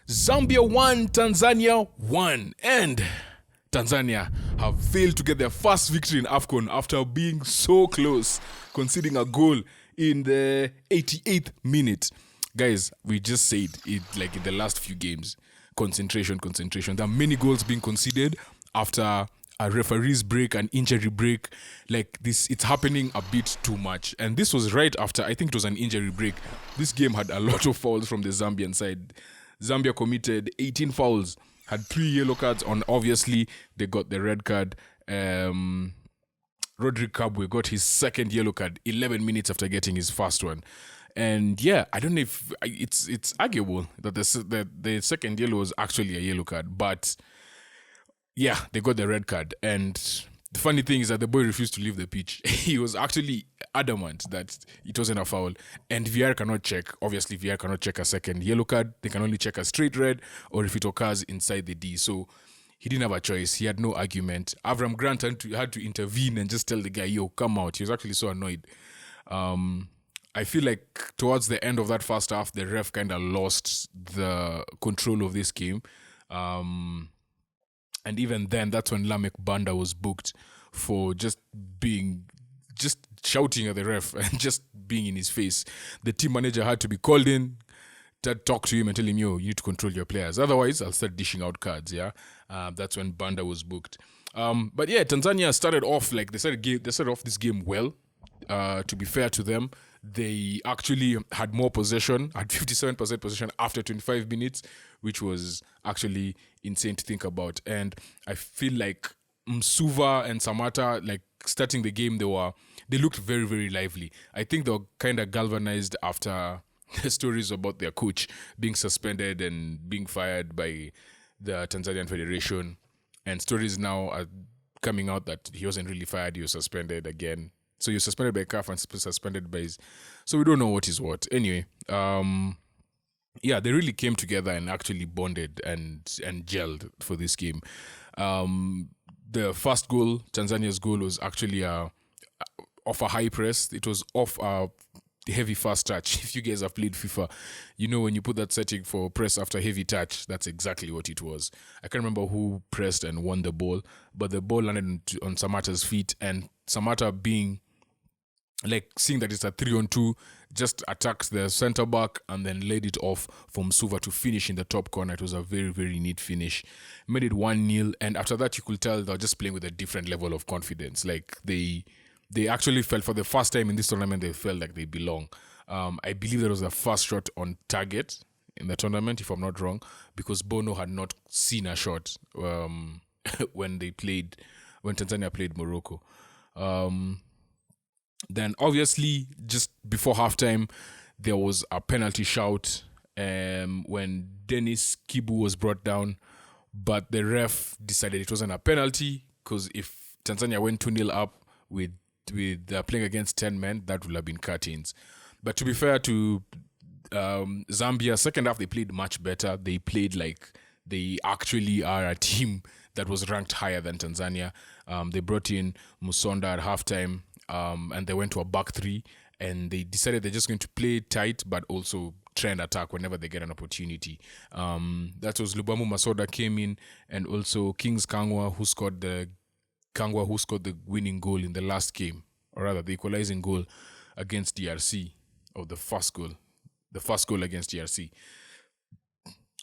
Zambia 1, Tanzania 1. And Tanzania have failed to get their first victory in AFCON after being so close, conceding a goal in the 88th minute. Guys, we just said it like in the last few games. Concentration. There are many goals being conceded after a referee's break, an injury break. Like this, it's happening a bit too much. And this was right after, I think it was an injury break. This game had a lot of fouls from the Zambian side. Zambia committed 18 fouls, had 3 yellow cards on. Obviously, they got the red card. Rodrigue Kabwe got his second yellow card 11 minutes after getting his first one. And yeah, I don't know if it's arguable that the second yellow was actually a yellow card, but yeah, they got the red card. And the funny thing is that the boy refused to leave the pitch. He was actually adamant that it wasn't a foul. And VR cannot check. Obviously, VR cannot check a second yellow card. They can only check a straight red or if it occurs inside the D. So he didn't have a choice. He had no argument. Avram Grant had to intervene and just tell the guy, yo, come out. He was actually so annoyed. I feel like towards the end of that first half, the ref kind of lost the control of this game. And even then, that's when Lamek Banda was booked for just shouting at the ref and just being in his face. The team manager had to be called in to talk to him and tell him, yo, you need to control your players. Otherwise, I'll start dishing out cards, yeah? That's when Banda was booked. But yeah, Tanzania started off, like, they started off this game well. To be fair to them, they actually had more possession, had 57% possession after 25 minutes, which was actually insane to think about. And I feel like Msuva and Samata, like starting the game, they looked very, very lively. I think they were kind of galvanized after the stories about their coach being suspended and being fired by the Tanzanian Federation. And stories now are coming out that he wasn't really fired, he was suspended again. So you're suspended by CAF and suspended by his... So we don't know what is what. Anyway, yeah, they really came together and actually bonded and gelled for this game. The first goal, Tanzania's goal, was actually off a high press. It was off a heavy fast touch. If you guys have played FIFA, you know when you put that setting for press after heavy touch, that's exactly what it was. I can't remember who pressed and won the ball, but the ball landed on Samata's feet, and Samata being... like seeing that it's a 3-on-2, just attacked the center back and then laid it off for Msuva to finish in the top corner. It was a very, very neat finish. Made it 1-0, and after that you could tell they were just playing with a different level of confidence. Like they actually felt, for the first time in this tournament, they felt like they belong. I believe that was the first shot on target in the tournament, if I'm not wrong, because Bono had not seen a shot when Tanzania played Morocco. Then obviously, just before halftime, there was a penalty shout when Dennis Kibu was brought down, but the ref decided it wasn't a penalty, because if Tanzania went 2-0 up with playing against 10 men, that would have been cut-ins. But to be fair to Zambia, second half they played much better. They played like they actually are a team that was ranked higher than Tanzania. They brought in Musonda at halftime. And they went to a back three, and they decided they're just going to play tight but also try and attack whenever they get an opportunity. That was Lubamu Masoda came in, and also Kings Kangwa who scored the winning goal in the last game, or rather the equalizing goal against DRC, or the first goal against DRC.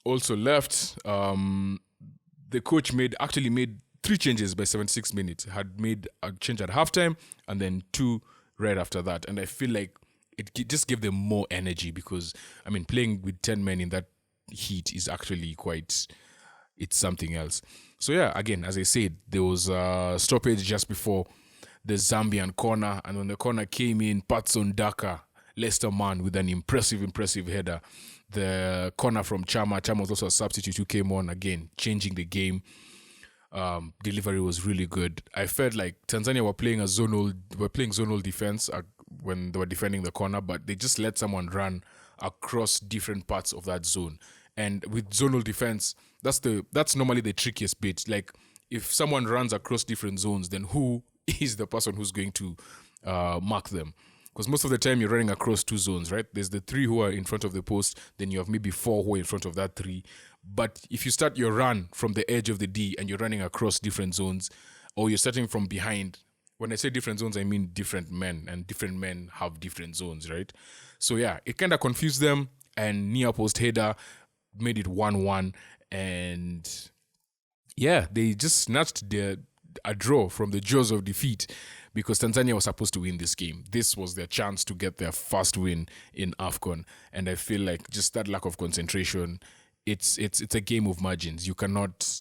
Also left, the coach made 3 changes by 76 minutes. Had made a change at halftime and then 2 right after that. And I feel like it just gave them more energy, because, I mean, playing with 10 men in that heat is actually it's something else. So yeah, again, as I said, there was a stoppage just before the Zambian corner. And when the corner came in, Patson Daka, Leicester man, with an impressive header. The corner from Chama was also a substitute who came on, again, changing the game. Delivery was really good. I felt like Tanzania were playing zonal defense when they were defending the corner, but they just let someone run across different parts of that zone. And with zonal defense, that's normally the trickiest bit. Like, if someone runs across different zones, then who is the person who's going to mark them? Because most of the time you're running across 2 zones, right? There's the 3 who are in front of the post, then you have maybe 4 who are in front of that 3. But if you start your run from the edge of the D and you're running across different zones, or you're starting from behind, when I say different zones, I mean different men, and different men have different zones, right? So yeah, it kind of confused them, and near post header made it 1-1, and yeah, they just snatched a draw from the jaws of defeat, because Tanzania was supposed to win this game. This was their chance to get their first win in AFCON, and I feel like just that lack of concentration, it's a game of margins. You cannot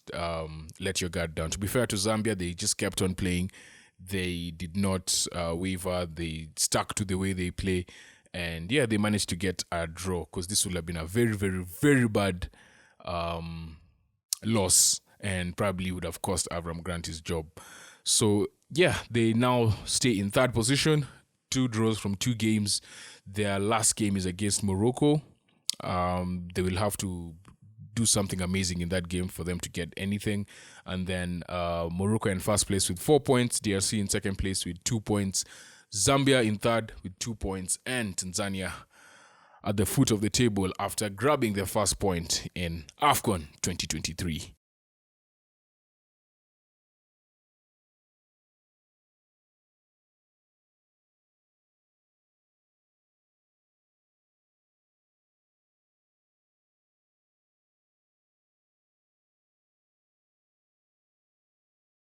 let your guard down. To be fair to Zambia, they just kept on playing. They did not waver. They stuck to the way they play, and yeah, they managed to get a draw, because this would have been a very, very, very bad loss, and probably would have cost Avram Grant his job. So yeah, they now stay in third position, 2 draws from 2 games. Their last game is against Morocco. They will have to do something amazing in that game for them to get anything. And then Morocco in first place with 4 points, DRC in second place with 2 points, Zambia in third with 2 points, and Tanzania at the foot of the table after grabbing their first point in AFCON 2023.